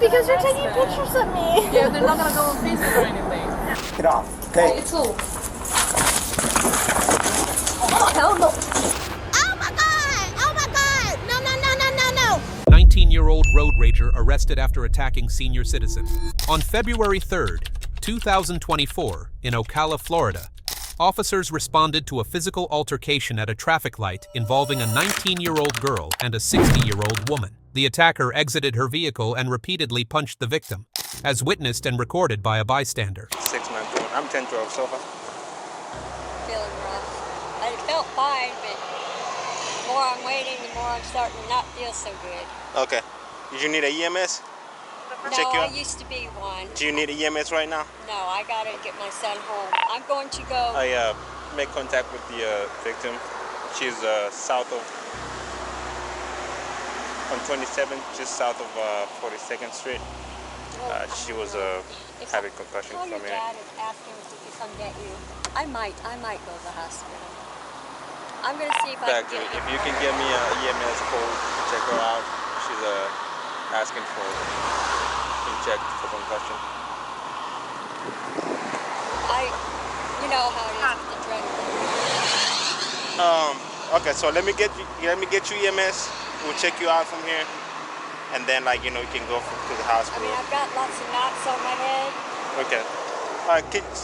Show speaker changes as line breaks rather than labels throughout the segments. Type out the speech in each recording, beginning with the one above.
Because you're taking pictures of me.
Yeah, they're not gonna go on Facebook or anything.
Get off. Okay.
It's all.
Oh, hell no.
Oh my God! Oh my God! No, no, no, no, no, no!
19-year-old road rager arrested after attacking senior citizen. On February 3rd, 2024, in Ocala, Florida, officers responded to a physical altercation at a traffic light involving a 19-year-old girl and a 60-year-old woman. The attacker exited her vehicle and repeatedly punched the victim, as witnessed and recorded by a bystander.
6-9-2. I'm 10-12 so far.
Feeling rough. I felt fine, but the more I'm waiting, the more I'm starting to not feel so good.
Okay. Did you need a EMS?
No, I used to be one.
Do you need a EMS right now?
No, I gotta get my son home. I'm going to go.
I make contact with the victim. She's south of, on 27, just south of 42nd Street. She was having concussion
Call your
from it.
dad and ask him if he can come get you. I might go to the hospital. I'm gonna see if I can get
If you can get me an EMS code to check her out, she's asking for check for concussion.
You know how it is with the drug.
Okay, so let me get you EMS. We'll check you out from here, and then you can go to the hospital.
I mean, I've got lots of knots on my head.
Okay.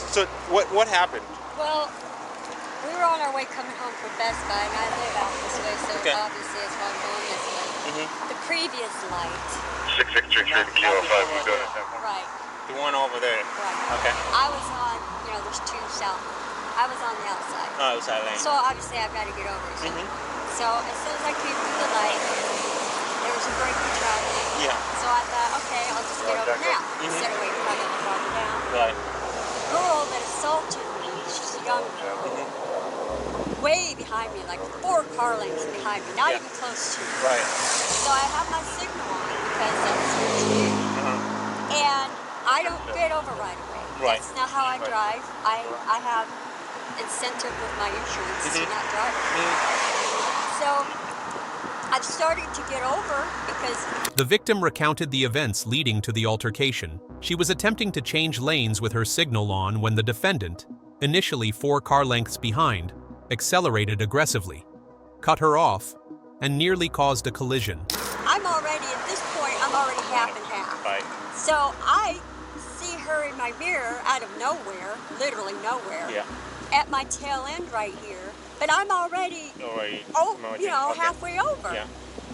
So what happened?
Well, we were on our way coming home from Best Buy, and I live out this way, so obviously it's why I'm going this way. The previous light.
663 Kilo 5, we're going to
Right.
The one over there.
Right.
Okay.
I was on, there's two south. I was on the outside.
Oh, outside lane.
So obviously I've got to get over. So as soon as I came through the light, there was a break in traffic.
Yeah.
So I thought, okay, I'll just get over now instead of waiting for them to drive me down.
Right.
The girl that assaulted me, she's a young girl, way behind me, like 4 car lengths behind me, not even close to me.
Right.
So I have my signal on because that's what you do. And I don't get over right away.
Right.
That's not how I drive. I have incentive with my insurance to not drive. So I've started to get over because...
The victim recounted the events leading to the altercation. She was attempting to change lanes with her signal on when the defendant, initially 4 car lengths behind, accelerated aggressively, cut her off, and nearly caused a collision.
I'm already, at this point, I'm already half and half.
Right.
So I see her in my mirror out of nowhere, literally nowhere, at my tail end right here, but I'm already, halfway over. Yeah.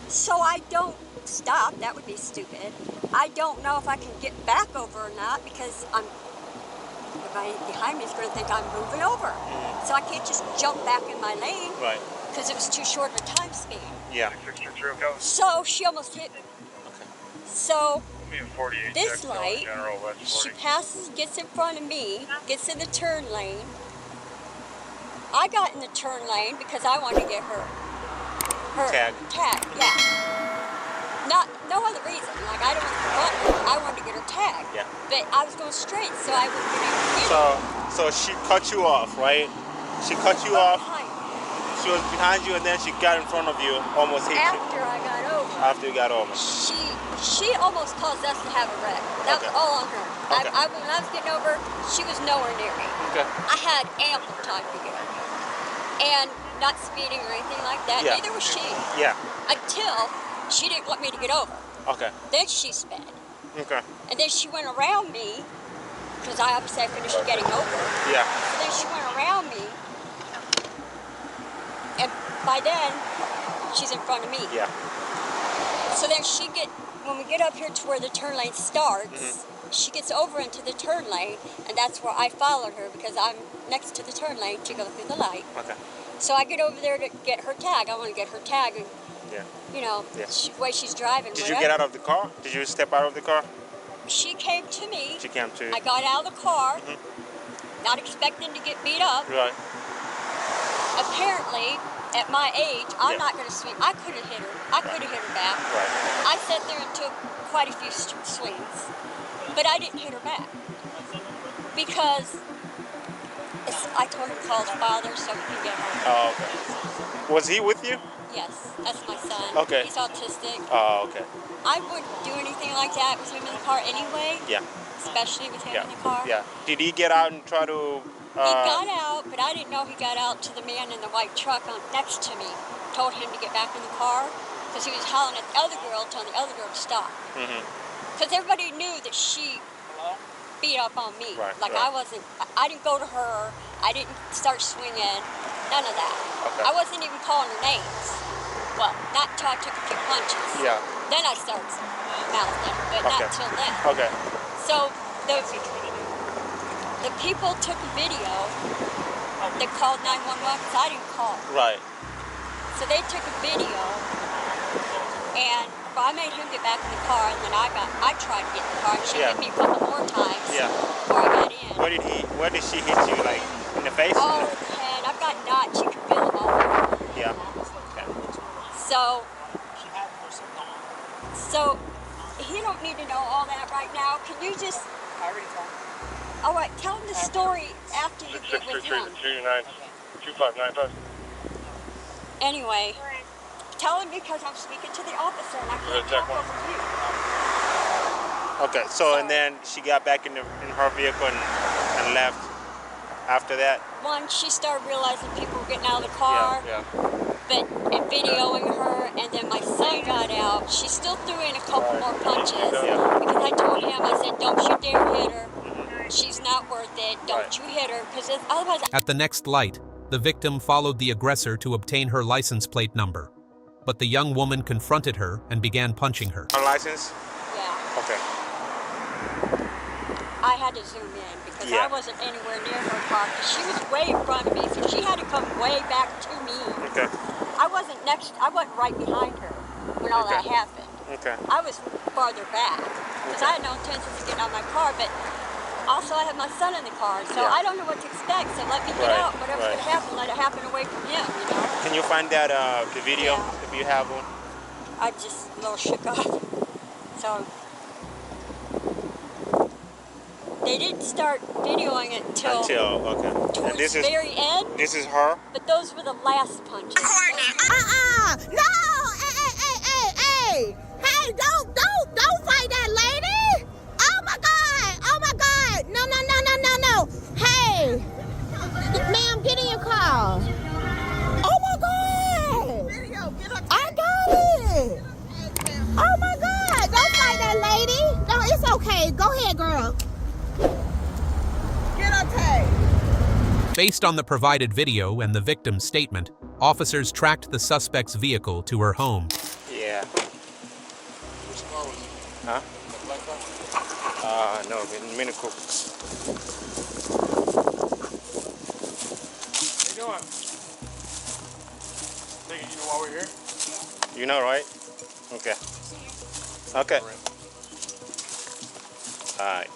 So I don't stop, that would be stupid. I don't know if I can get back over or not because everybody behind me is going to think I'm moving over. So I can't just jump back in my lane. Right. Because it was too short of a time span.
Yeah.
So she almost hit me.
Okay.
So this light, she passes, gets in front of me, gets in the turn lane. I got in the turn lane because I wanted to get her tag, yeah. No other reason. Like I don't want to run her. I wanted to get her tag. Yeah. But I was going straight, so I wouldn't get able to get her.
So she cut you off, right? She cut you off. She was behind you, and then she got in front of you, almost hit you.
After I got over.
After you got over.
She almost caused us to have a wreck. That was all on her.
Okay.
When I was getting over, she was nowhere near me.
Okay.
I had ample time to get her. And not speeding or anything like that.
Yeah.
Neither was she.
Yeah.
Until she didn't want me to get over.
Okay.
Then she sped.
Okay.
And then she went around me, because I finished getting over.
Yeah.
So then she went around me, and by then, she's in front of me.
Yeah.
So then when we get up here to where the turn lane starts, she gets over into the turn lane, and that's where I followed her because I'm next to the turn lane to go through the light.
Okay.
So I get over there to get her tag. I want to get her tag, and the way she's driving.
Did you get out of the car? Did you step out of the car?
She came to me.
She came to you.
I got out of the car, not expecting to get beat up.
Right.
Apparently, at my age, I'm not going to swing. I could have hit her. I could have hit her back.
Right.
I sat there and took quite a few swings, but I didn't hit her back because I told her to call his father so he can get her.
Oh, okay. Was he with you?
Yes, that's my son.
Okay.
He's autistic.
Oh, okay.
I wouldn't do anything like that with him in the car anyway.
Yeah.
Especially with him
Yeah.
in the car.
Yeah. Did he get out and try to?
He got out, but I didn't know he got out to the man in the white truck next to me. Told him to get back in the car because he was hollering at the other girl, telling the other girl to stop. Because everybody knew that she beat up on me.
Right,
like
right.
I didn't go to her. I didn't start swinging. None of that.
Okay.
I wasn't even calling her names. Well, not until I took a few punches.
Yeah.
Then I started mouthing, but not
Okay.
till then.
Okay.
So the people took a video. They called 911 because I didn't call.
Right.
So they took a video, and I made him get back in the car, and then I tried to get in the car, and she hit me a couple more times before I got in.
Where did she hit you? Like in the face?
Oh, the head. I've got knots. You can feel them all over.
Yeah.
So he don't need to know all that right now. Can you just?
I already told him.
All right, tell him the story after you get with him.
2595.
Anyway, tell him because I'm speaking to the officer and I can't talk over you.
Okay. So and then she got back in her vehicle and left. After that.
Once she started realizing people were getting out of the car, and videoing her, and then my son got out. She still threw in a couple more punches because I told him, I said, don't you dare hit her. She's not worth it. Don't you hit her, because otherwise.
At the next light, the victim followed the aggressor to obtain her license plate number. But the young woman confronted her and began punching her.
On license?
Yeah.
Okay.
I had to zoom in because I wasn't anywhere near her car because she was way in front of me, so she had to come way back to me.
Okay.
I wasn't right behind her when all that happened.
Okay.
I was farther back because I had no intentions of getting out of my car, but also I have my son in the car, so I don't know what to expect, so let me get out. Whatever's going to happen, let it happen away from him, you know?
Can you find that the video if you have one?
I just a little shook up. So they didn't start videoing it towards the very end.
This is her?
But those were the last punches.
No! Hey! Hey, don't fight that lady! Oh my God! No! Hey! Ma'am, get in your car. Oh my God! I got it! Oh my God! Don't fight that lady! No, it's okay. Go ahead, girl.
Based on the provided video and the victim's statement, officers tracked the suspect's vehicle to her home.
Yeah. Huh? No, Mini Cooper.
How you doing? Thinking you know why we're here?
You know, right? Okay. Okay. Alright.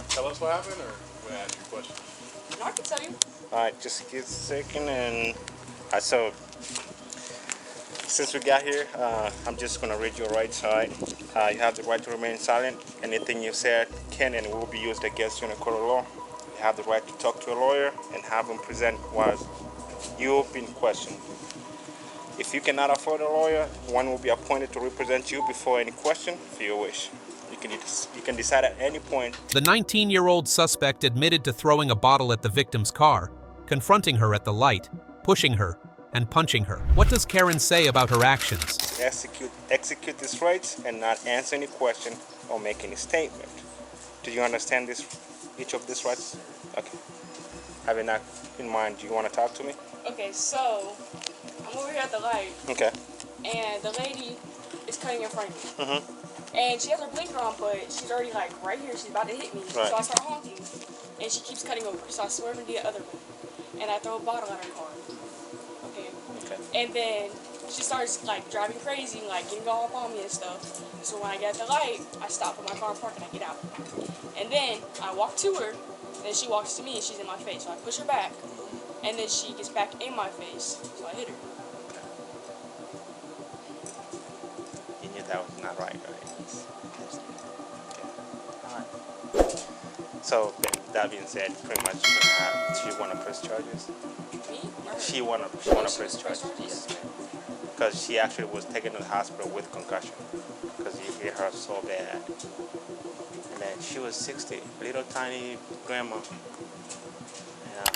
Tell us what happened, or we ask you questions?
I can tell you.
Alright, just give a second and so since we got here, I'm just gonna read your rights, alright? You have the right to remain silent. Anything you said can and will be used against you in a court of law. You have the right to talk to a lawyer and have him present while you've been questioned. If you cannot afford a lawyer, one will be appointed to represent you before any question if you wish. You can decide at any point.
The 19-year-old suspect admitted to throwing a bottle at the victim's car, confronting her at the light, pushing her, and punching her. What does Karen say about her actions?
Execute these rights and not answer any question or make any statement. Do you understand each of these rights? Okay. Having that in mind, do you want to talk to me?
Okay, so I'm over here at the light.
Okay.
And the lady is cutting in front of me.
Mm-hmm.
And she has her blinker on, but she's already like right here. She's about to hit me.
Right.
So I start honking. And she keeps cutting over. So I swerve into the other way. And I throw a bottle at her car. Okay. And then she starts like driving crazy, like getting all up on me and stuff. So when I get at the light, I stop with my car and park and I get out. And then I walk to her, and then she walks to me and she's in my face. So I push her back, and then she gets back in my face. So I hit her.
You knew that was not right? Alright. So that being said, pretty much she want to press charges.
Me?
She wanna press charges. Yes. because she actually was taken to the hospital with concussion because he hit her so bad. And then she was 60, little tiny grandma.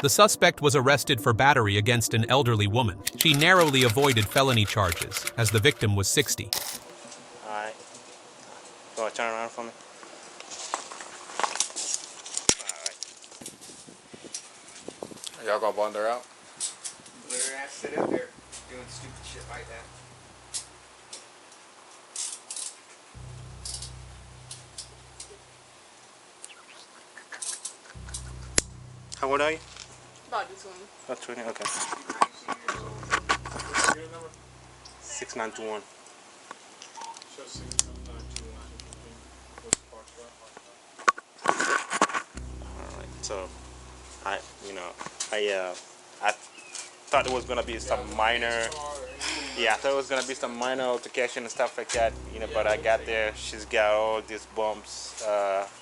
The suspect was arrested for battery against an elderly woman. She narrowly avoided felony charges, as the victim was 60.
All right. You want to turn around for me? All right.
Y'all gonna bond her out?
Let her ass sit up there doing stupid shit like that.
How old are you?
About this one.
Oh, 20, okay. 6921. Alright, so I thought it was gonna be some minor, I thought it was gonna be some minor altercation and stuff like that, but I got there, she's got all these bumps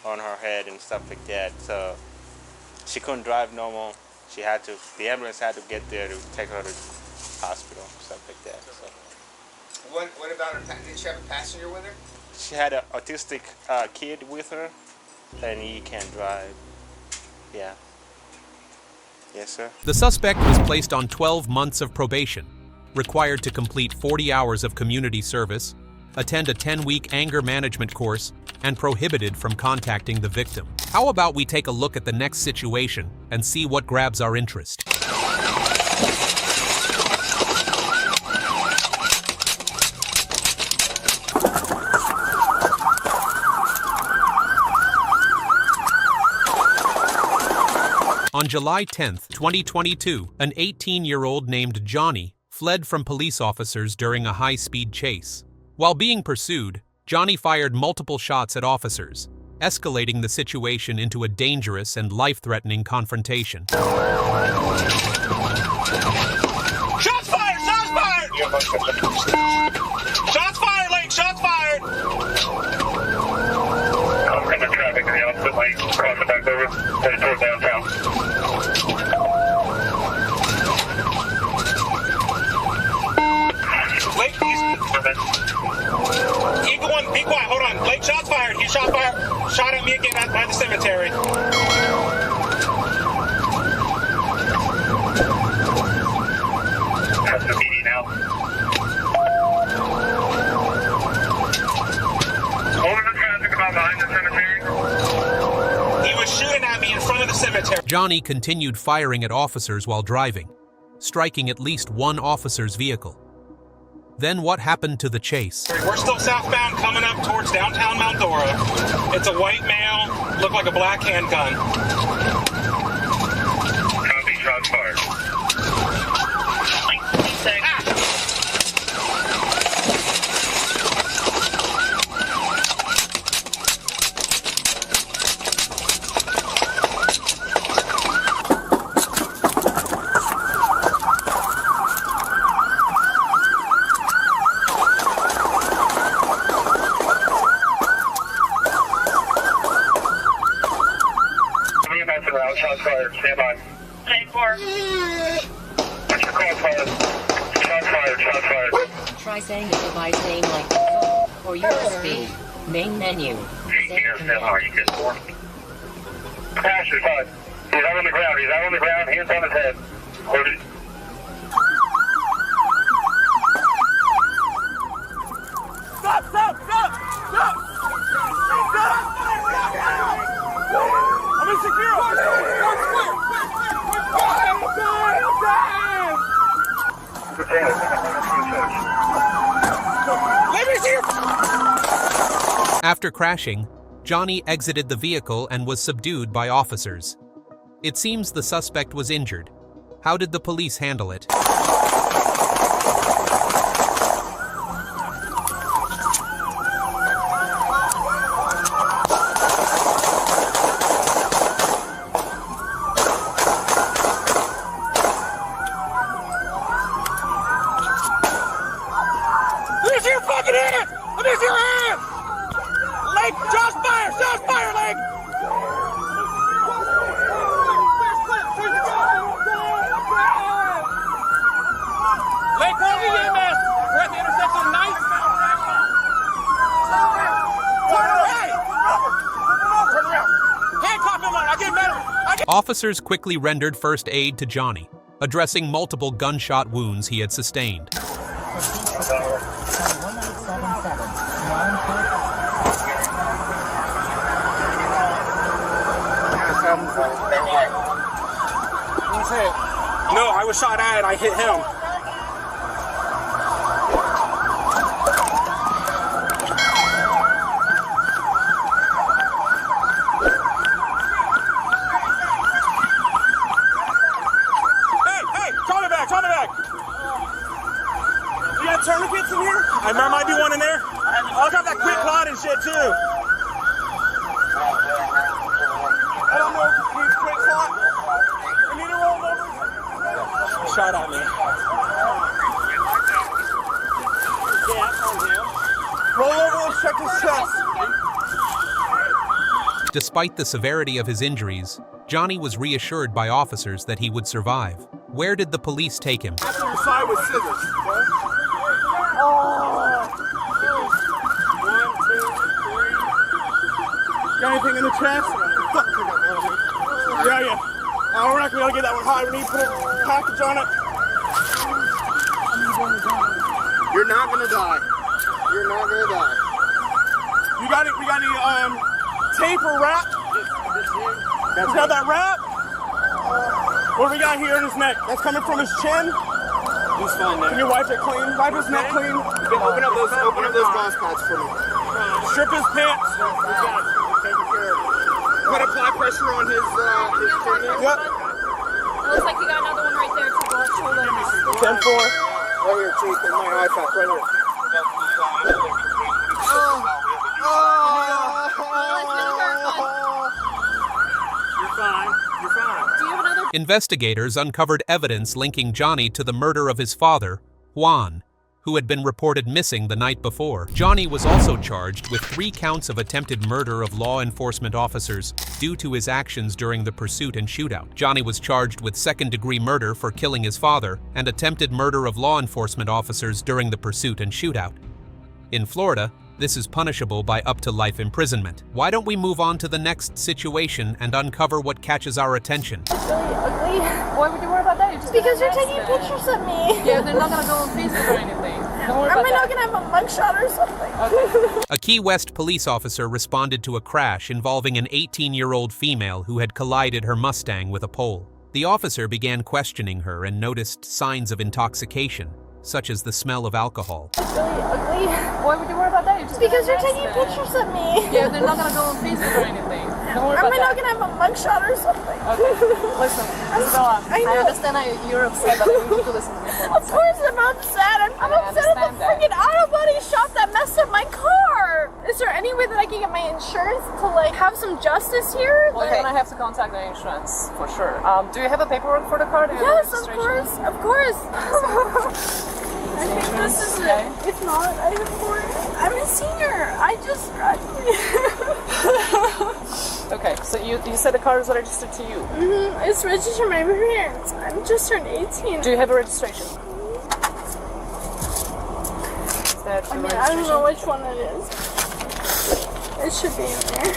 on her head and stuff like that, so she couldn't drive normal. The ambulance had to get there to take her to the hospital, stuff like that. So.
What about her? Did she have a passenger with her?
She had an autistic kid with her, and he can't drive. Yeah. Yes, sir.
The suspect was placed on 12 months of probation, required to complete 40 hours of community service, attend a 10-week anger management course, and prohibited from contacting the victim. How about we take a look at the next situation and see what grabs our interest? On July 10, 2022, an 18-year-old named Johnny fled from police officers during a high-speed chase. While being pursued, Johnny fired multiple shots at officers, escalating the situation into a dangerous and life-threatening confrontation.
Shots fired! Shots fired! Shots fired, Lake! Shots fired! I'm coming traffic in the opposite lane, crossing back over, headed toward downtown. Lake, Eagle 1, be quiet, hold on. Lake, shots fired. He shot at me again by the cemetery. That's the PD now. What was the traffic about behind the cemetery? He was shooting at me in front of the cemetery.
Johnny continued firing at officers while driving, striking at least one officer's vehicle. Then what happened to the chase?
We're still southbound coming up towards downtown Mount Dora. It's a white male, looked like a black handgun. Copy, shots fired. Shots fired. Stand by. 10-4. What's your call fired? Shots fired. Shots fired.
Try saying it by saying like or USB. Main menu.
Stand by. You get 4. Crash is on. He's out on the ground. He's out on the ground. Hands on his head. Hold it.
Stop! Stop! Stop! Stop! Stop! I'm insecure!
After crashing, Johnny exited the vehicle and was subdued by officers. It seems the suspect was injured. How did the police handle it?
Let me see your fucking hand! Let me see your hand! Lake, shots fire! Shots fire, Lake! Lake, call the EMS!
Officers quickly rendered first aid to Johnny, addressing multiple gunshot wounds he had sustained.
No, I was shot at. I hit him. Hey, call me back. You got tourniquets in here? There might be one in there. I'll got that quick clot and shit too. I don't know if it needs quick clot. We need to roll over. Shot at me. Yeah, on him. Roll over, let's check his chest.
Despite the severity of his injuries, Johnny was reassured by officers that he would survive. Where did the police take him?
That's on the side with scissors. Got anything in the chest? Yeah. I don't reckon we gotta get that one high. We need to put a package on it.
You're not gonna die. You're not gonna die.
We got any tape or wrap? You got that wrap? What do we got here in his neck? That's coming from his chin?
He's fine now.
Can you wipe it clean? Wipe his neck clean?
Open up those gauze pads for me.
Strip his pants.
Put apply pressure on his chin.
Yep.
Looks like you got another one right there to go shoulder.
10-4.
Right here, Chief, in my iPad, right here.
You're fine.
Do you have another?
Investigators uncovered evidence linking Johnny to the murder of his father, Juan, who had been reported missing the night before. Johnny was also charged with 3 counts of attempted murder of law enforcement officers due to his actions during the pursuit and shootout. Johnny was charged with second-degree murder for killing his father and attempted murder of law enforcement officers during the pursuit and shootout. In Florida, this is punishable by up to life imprisonment. Why don't we move on to the next situation and uncover what catches our attention?
It's really ugly. Why would you worry about that? Because you're taking pictures of me.
Yeah, they're not gonna go on Facebook or anything. Don't worry
Am
about
I not
that.
gonna have a mugshot or something?
Okay.
A Key West police officer responded to a crash involving an 18-year-old female who had collided her Mustang with a pole. The officer began questioning her and noticed signs of intoxication, such as the smell of alcohol.
It's really ugly.
Why would you worry about that?
Because you're taking pictures of me.
Yeah, they're not gonna go on Facebook or anything. Don't worry
Am
about
I not
that.
gonna have a mugshot or something?
Okay. Listen, Isabella, I understand you're upset, but I need you to listen to me for
Of course I'm upset. I'm upset at the freaking auto body shop that messed up my car. Is there any way that I can get my insurance to have some justice here?
Well, you're gonna have to contact the insurance for sure. Do you have a paperwork for the car?
Yes, of course. I think this is it. If not, I'm a senior. I just
Okay, so you said the car is registered to you.
It's registered to my parents. I'm just turned 18.
Do you have a registration?
I don't know which one it is. It should be in there.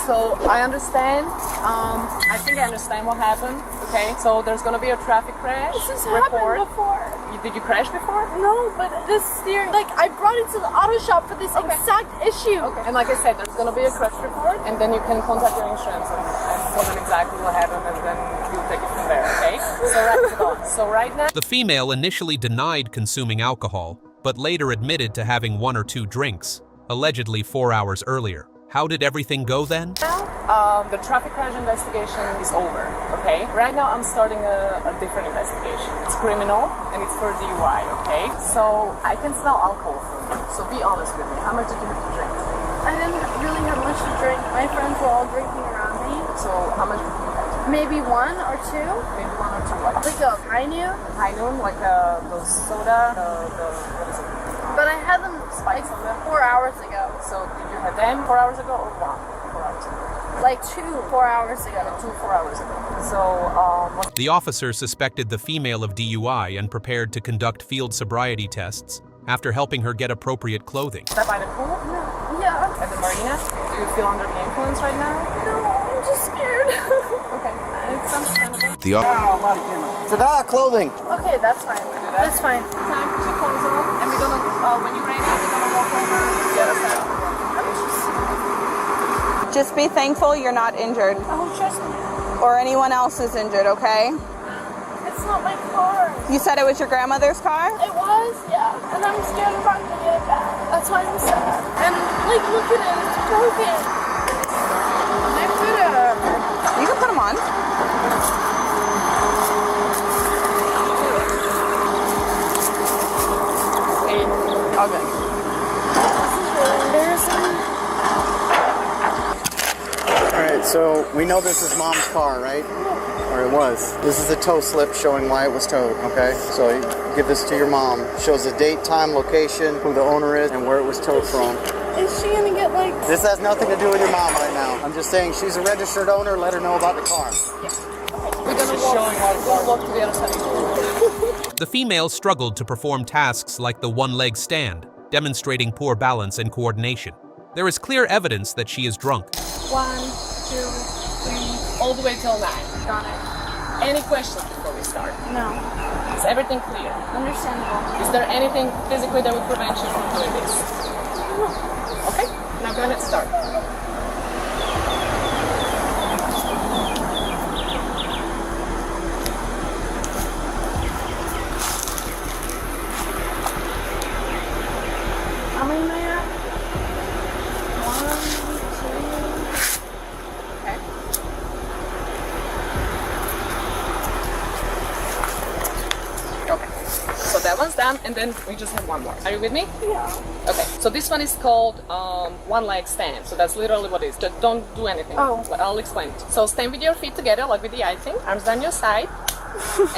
So I understand. I think I understand what happened. Okay, so there's gonna be a traffic crash.
This has happened before.
Did you crash before?
No, but this steering, I brought it to the auto shop for this exact issue.
Okay, and like I said, there's gonna be a crash report, and then you can contact your insurance and tell them exactly what happened, and then you'll take it from there. Okay? So right now.
The female initially denied consuming alcohol, but later admitted to having 1 or 2 drinks, allegedly 4 hours earlier. How did everything go then?
The traffic crash investigation is over, okay? Right now I'm starting a different investigation. It's criminal and it's for DUI, okay? So I can smell alcohol from you, so be honest with me. How much did you have to drink?
I didn't really have much to drink. My friends were all drinking around me.
So how much did you have?
Maybe 1 or 2.
Maybe 1 or 2 what?
Like a high noon?
High noon, like those soda, what is it?
But I had them spiked 4 hours ago.
So did you have them 4 hours ago or 4 hours ago?
Like 2 4 hours ago.
4 hours ago. So,
The officer suspected the female of DUI and prepared to conduct field sobriety tests after helping her get appropriate clothing.
Is that by the pool?
No. Yeah, I'm
at the marina? Do you feel under the influence right now?
No, I'm just scared.
Okay, it's understandable.
Clothing.
Okay, that's fine. That's fine.
Time to close on, and we're gonna, when you're ready, we're gonna walk over to the other side.
Just be thankful you're not injured.
Oh, trust me.
Or anyone else is injured, okay?
It's not my car.
You said it was your grandmother's car?
It was, yeah. And I'm scared I'm not gonna get it back. That's why I'm sad. And like, look at it, it's broken. I put
You can put them on.
Okay.
This is really embarrassing.
Alright, so we know this is Mom's car, right? Or it was. This is a tow slip showing why it was towed, okay? So you give this to your mom. Shows the date, time, location, who the owner is, and where it was towed from.
Is she gonna get like...
This has nothing to do with your mom right now. I'm just saying she's a registered owner, let her know about the car.
We're gonna walk to the other side.
The female struggled to perform tasks like the one-leg stand, demonstrating poor balance and coordination. There is clear evidence that she is drunk.
1, 2, 3, all the way till 9.
Got it.
Any questions before we start?
No.
Is everything clear?
Understandable.
Is there anything physically that would prevent you from doing this?
No.
Okay, now go ahead, start.
How many am I at? 1, 2.
Okay. So that one's done, and then we just have one more. Are you with me?
Yeah.
Okay. So this one is called one leg stand. So that's literally what it is. Just don't do anything.
Oh.
But I'll explain it. So stand with your feet together, like with the eye thing. Arms down your side.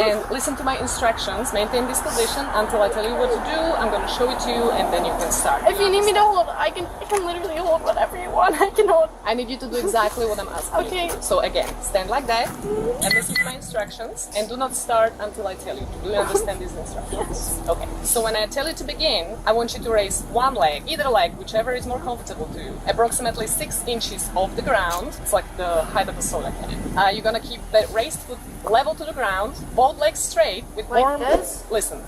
And listen to my instructions. Maintain this position until I tell you what to do. I'm going to show it to you, and then you can start.
If you need me to hold, I can literally hold whatever you want. I can hold.
I need you to do exactly what I'm asking
Okay.
you to do. So again, stand like that, and listen to my instructions, and do not start until I tell you to. Do you understand these instructions? Okay. So when I tell you to begin, I want you to raise one leg, either leg, whichever is more comfortable to you, approximately 6 inches off the ground. It's like the height of a solar cannon. You're gonna keep that raised foot level to the ground, both legs straight, with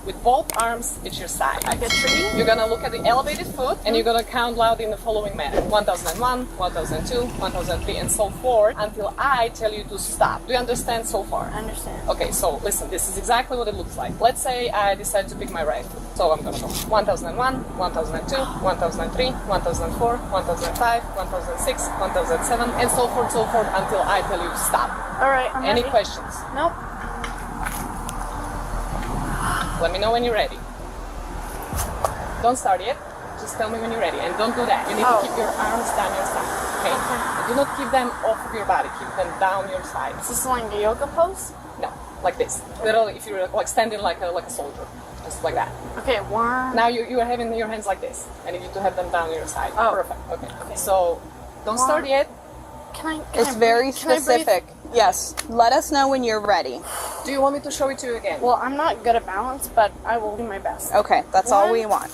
with both arms at your side.
Like a tree?
You're gonna look at the elevated foot, and you're gonna count loud in the following manner: 1001, 1002, 1003, and so forth until I tell you to stop. Do you understand so far?
I understand.
Okay, so listen, this is exactly what it looks like. Let's say I decide to pick my right foot. So I'm gonna go 1001, 1002, 1003, 1004, 1005, 1006, 1007, and so forth until I tell you to stop.
Alright, I'm
Any
ready.
questions?
Nope.
Let me know when you're ready. Don't start yet. Just tell me when you're ready. And don't do that. You need to keep your arms down your side. Okay? Do not keep them off of your body. Keep them down your side.
Is this like a yoga pose?
No, like this. Literally, if you're like standing like a soldier. Just like that.
Okay, 1.
Now you are having your hands like this. And you need to have them down your side.
Oh.
Perfect. Okay. So, don't start yet.
It's very specific. Yes. Let us know when you're ready.
Do you want me to show it to you again?
Well, I'm not good at balance, but I will do my best.
Okay, that's all we want.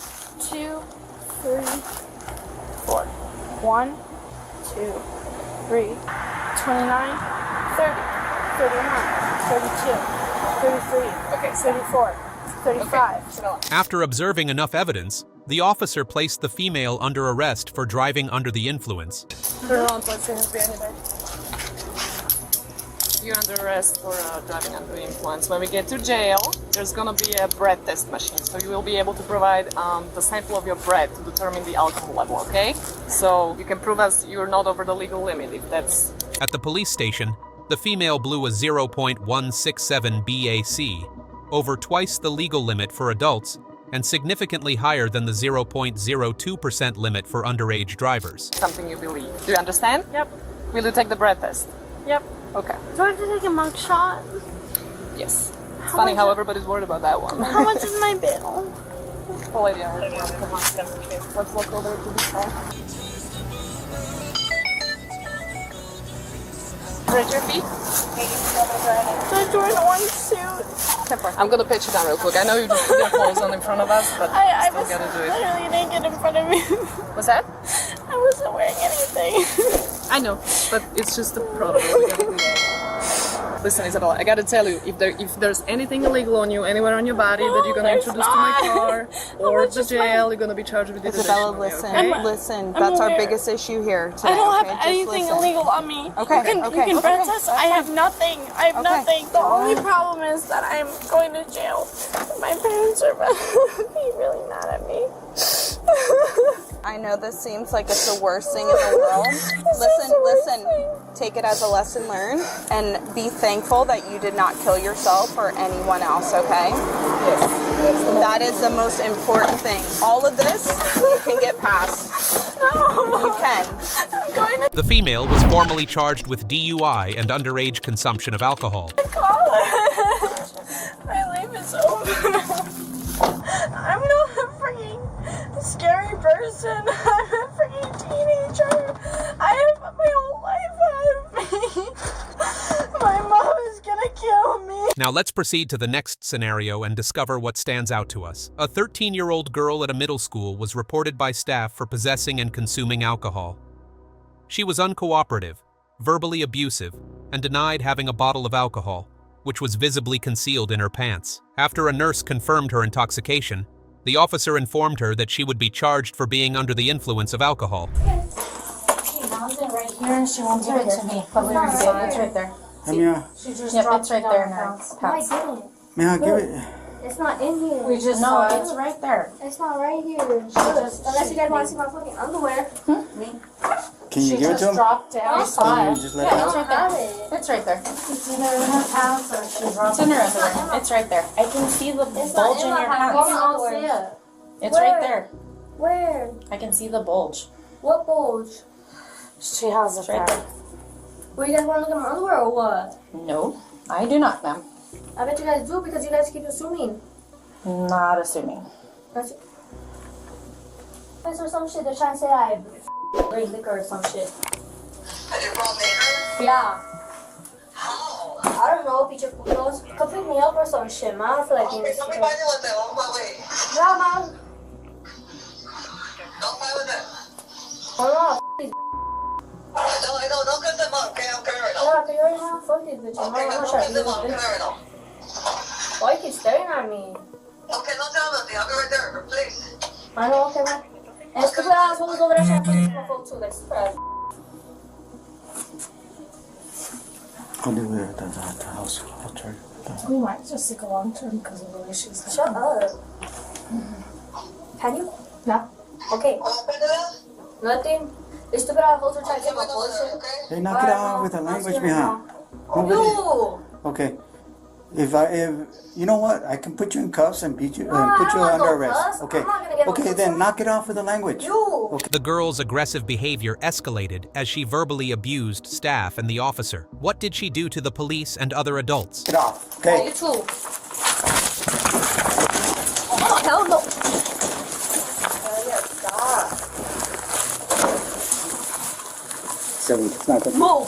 2, 3, 4. 1, 2, 3, 29, 30, 31, 32, 33, 34, 35.
After observing enough evidence, the officer placed the female under arrest for driving under the influence.
Turn around, let's see who's behind you. You're under arrest for driving under the influence. When we get to jail, there's gonna be a breath test machine, so you will be able to provide the sample of your breath to determine the alcohol level, okay? So you can prove us you're not over the legal limit if that's...
At the police station, the female blew a 0.167 BAC, over twice the legal limit for adults, and significantly higher than the 0.02% limit for underage drivers.
Something you believe. Do you understand?
Yep.
Will you take the breath test?
Yep.
Okay.
Do I have to take a mug shot?
Yes. It's funny how everybody's worried about that one.
How much is my bill?
Pull it down. Come on, let's look over to the side. Spread your feet.
I'm doing one suit.
I'm gonna pitch you down real quick. I know you just put your clothes on in front of us, but
I
still
was
gotta do it.
literally naked in front of me.
What's that?
I wasn't wearing anything.
I know, but it's just a protocol. We gotta do that. Listen, Isabella, I gotta tell you, if there's anything illegal on you, anywhere on your body that you're gonna introduce to my car or the jail, you're gonna be charged with it.
Isabella, listen. That's our biggest issue here today.
I don't
okay?
have
Just
anything
listen.
illegal on me.
Okay,
You can breath test. I have nothing. I have nothing. The only
Uh-huh.
problem is that I'm going to jail. My parents are being really mad at me.
I know this seems like it's the worst thing in the world. Listen. Take it as a lesson learned and be thankful that you did not kill yourself or anyone else, okay? That is the most important thing. All of this, you can get past. You can.
The female was formally charged with DUI and underage consumption of alcohol.
College. My life is over. I'm not a freaking scary person. I'm a freaking teenager. I have my whole life ahead of me. My mom is gonna kill me.
Now let's proceed to the next scenario and discover what stands out to us. A 13-year-old girl at a middle school was reported by staff for possessing and consuming alcohol. She was uncooperative, verbally abusive, and denied having a bottle of alcohol, which was visibly concealed in her pants. After a nurse confirmed her intoxication, the officer informed her that she would be charged for being under the influence of alcohol.
She wants it right here and she won't give it to me. But we already did. It's right there. She just dropped
it's right
it
there
down
now.
her pants.
No, I didn't.
May I give it?
It's not in here.
We just saw it. It's right there.
It's not right here. Unless you guys want to see my fucking underwear.
Can you give it to him?
Dropped it. I saw it.
Just let
Yeah,
it
it's right there. It's right there. It's either in her pants or she dropped it. It's in her underwear. It's right there. I can see the bulge in your pants. It's right there.
Where?
I can see the bulge.
What bulge?
She has it right there.
Well, you guys want to look at my underwear or what?
No, I do not, ma'am.
I bet you guys do because you guys keep assuming.
Not assuming.
That's or some shit. They're trying to say I drink liquor or some shit. Yeah. How? I don't know. Piche putos. Come pick me up or some shit, man. I don't feel like being this. Yeah, man. Oh no. Don't get them up, okay? I'm carrying them. Yeah, because you already have fuck these bitches. I'm not trying to do this bitch. Why you keep staring at me?
Okay, don't tell nothing. I'll be right there, please.
I know, okay, man. And stupid assholes over there trying to put my phone too, like stupid ass.
I'll do it at the house. I'll try.
We might just take a long term because of the way she's
Shut up. Can you?
Yeah.
Okay. Nothing. These stupid assholes are trying to take my bullshit.
Hey, knock it out with the language behind.
You!
Okay. If you know what, I can put you in cuffs and beat you and put you under arrest. Okay. Okay, then knock it off with the language. Okay.
The girl's aggressive behavior escalated as she verbally abused staff and the officer. What did she do to the police and other adults?
Get off. Okay.
You too. Oh, hell no.
So it's not good.
Move.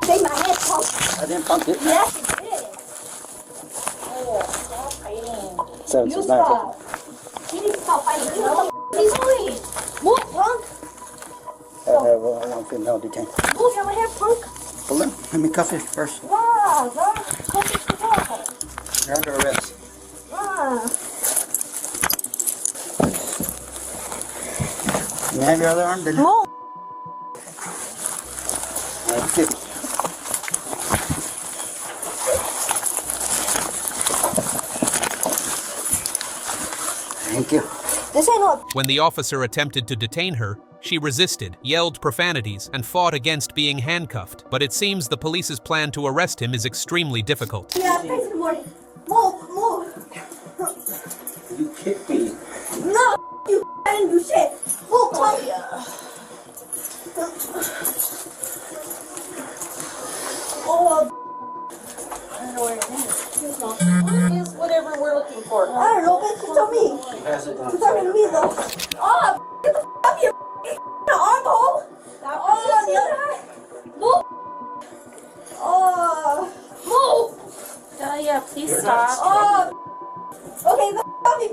Take my head, punk.
I didn't punk it.
Yes, you did.
Stop fighting.
So
You
it's not
stop. You need to stop fighting. You know what he's doing? Move, punk.
I won't feel no detain.
Move your head, punk.
Hold on. Let me cuff you first.
Wow, bro. Come to the door.
You're under arrest.
Wow.
You have your other arm? Then.
Move.
That's it. Thank you.
This ain't no.
When the officer attempted to detain her, she resisted, yelled profanities, and fought against being handcuffed. But it seems the police's plan to arrest him is extremely difficult.
Yeah, thanks in the morning. Move.
You kicked me.
No, you. I didn't do shit. Move, punk. Oh,
I don't know where it is. What is whatever we're looking for?
I don't know, bitch. You tell me. You talking to me, though. Oh, get the f*** up, you armhole. Oh, on the other hand. Move. Oh, move.
Yeah, please stop.
Oh, okay, the f*** up, you.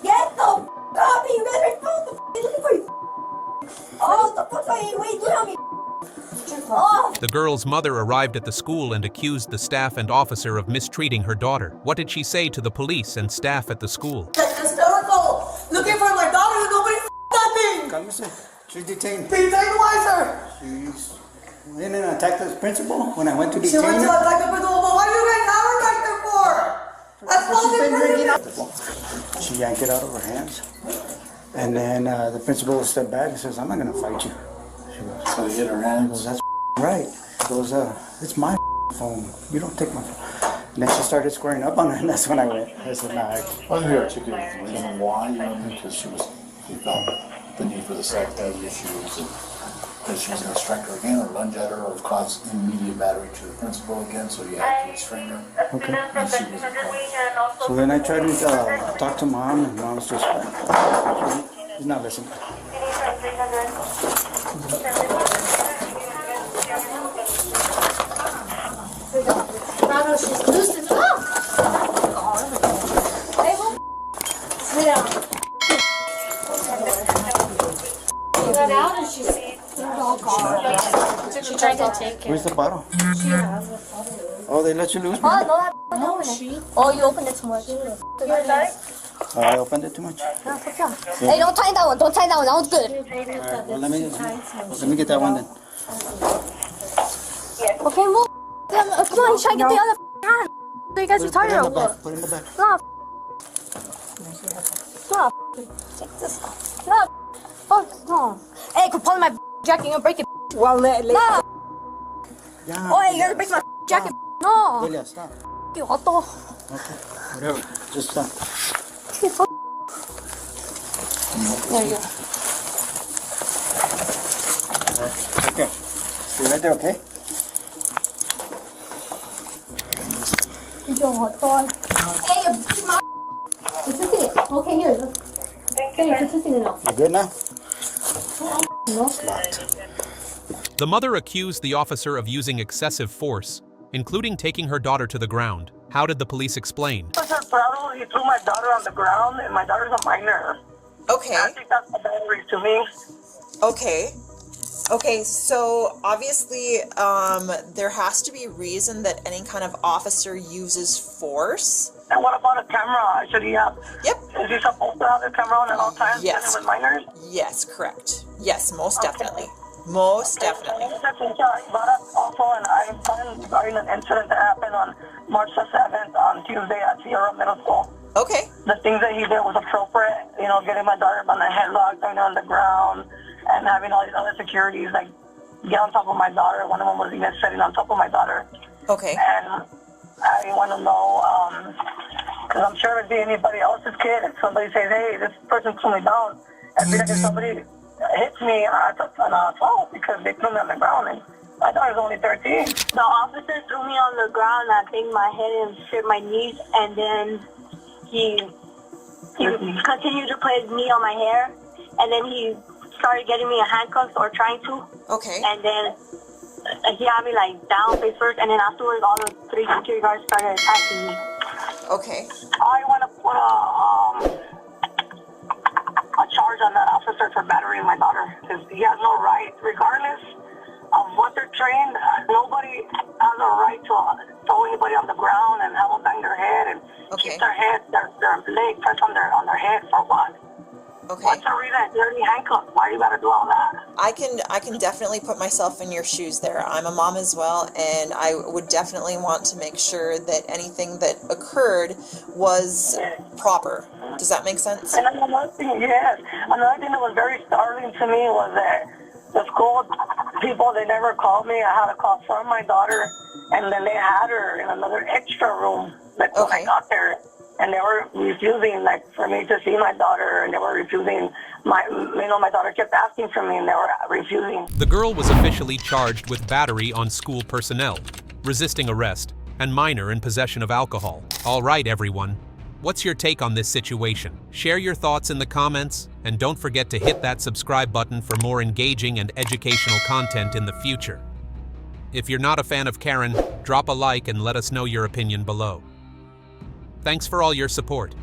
Get the f*** up. You guys are both the f*** looking for you.
The girl's mother arrived at the school and accused the staff and officer of mistreating her daughter. What did she say to the police and staff at the school?
Hysterical! Looking for my daughter and nobody nothing!
Cálmese. She's detained.
Detained why, sir?
She's in and attacked the principal when I went to detain
She went to
her.
attack the principal, but what are you getting our back there for? That's
She yanked it out of her hands. And then the principal stepped back and says, I'm not going to fight you. She goes, so he hit her hand? He goes, that's right. He goes, it's my phone. You don't take my phone. And then she started squaring up on her, and that's when I went. I said, nah.
Wasn't very articulate the reason why, you know, because she felt the need for the sanitary issues, and that she was going to strike her again, or lunge at her, or cause immediate battery to the principal again, so you had to restrain her.
Okay.
And she was
So then I tried to talk to mom, and mom's just, she's not listening.
Bravo, she's loosened up. Sit down. She got out and she's she tried to take it.
Where's the bottle?
She has a bottle.
Oh, they let you lose?
Oh, no, she. Oh, you opened it too much.
I opened it too much.
Hey, don't tie that one. Don't tie that one. That one's good.
Alright, well, let me get that one then.
Okay, well, come on, you try to get the other hand. So you guys are tired of it.
Put it in the back.
No. No. Check this out. No. Oh, no. Hey, quit pulling my jacket. You're gonna break it. Well, no.
Yeah.
Oh, hey, you're gonna break my jacket. No.
Delia, stop.
You hot dog.
Okay, whatever. Just stop.
There you go.
Okay. Stay right there, okay?
Yo, hot dog. Hey, you my. It's just it. Okay, here. Okay, it's just it now.
You good now?
No.
The mother accused the officer of using excessive force, including taking her daughter to the ground. How did the police explain?
He threw my daughter on the ground, and my daughter's a minor.
Okay.
I think that's the boundary to me.
Okay, so obviously there has to be a reason that any kind of officer uses force.
And what about a camera? Should he have?
Yep.
Is he supposed to have a camera on at all times?
Yes.
With minors?
Yes, correct. Yes, most definitely. Most definitely.
That's awful, and I'm planning regarding an incident that happened on March the 7th on Tuesday at Sierra Middle School.
Okay.
The things that he did was appropriate, you know, getting my daughter on the headlock, throwing her on the ground, and having all these other securities, like, get on top of my daughter. One of them was even sitting on top of my daughter.
Okay.
And I want to know, because I'm sure it'd be anybody else's kid, if somebody says, hey, this person's pulling me down, I feel like if somebody hits me, it's an assault because they threw me on the ground, and my daughter's only 13.
The officer threw me on the ground, I banged my head and hit my knees, and then he continued to put his knee on my hair, and then he started getting me a handcuff, or trying to.
Okay.
And then he had me like down face first, and then afterwards all the 3 security guards started attacking me.
Okay.
I want to put a charge on that officer for battering my daughter, because he has no right, regardless of what they're trained, nobody has a right to throw anybody on the ground and have them bang their head and keep their head, their leg pressed on their head for what?
Okay.
What's the reason? They're already handcuffed. Why do you gotta do all that?
I can definitely put myself in your shoes there. I'm a mom as well, and I would definitely want to make sure that anything that occurred was proper. Does that make sense?
And another thing, yes. Another thing that was very startling to me was that the school people, they never called me. I had a call from my daughter, and then they had her in another extra room. Like when I got there, and they were refusing, like, for me to see my daughter, and they were refusing. My daughter kept asking for me, and they were refusing.
The girl was officially charged with battery on school personnel, resisting arrest, and minor in possession of alcohol. All right, everyone. What's your take on this situation? Share your thoughts in the comments, and don't forget to hit that subscribe button for more engaging and educational content in the future. If you're not a fan of Karen, drop a like and let us know your opinion below. Thanks for all your support.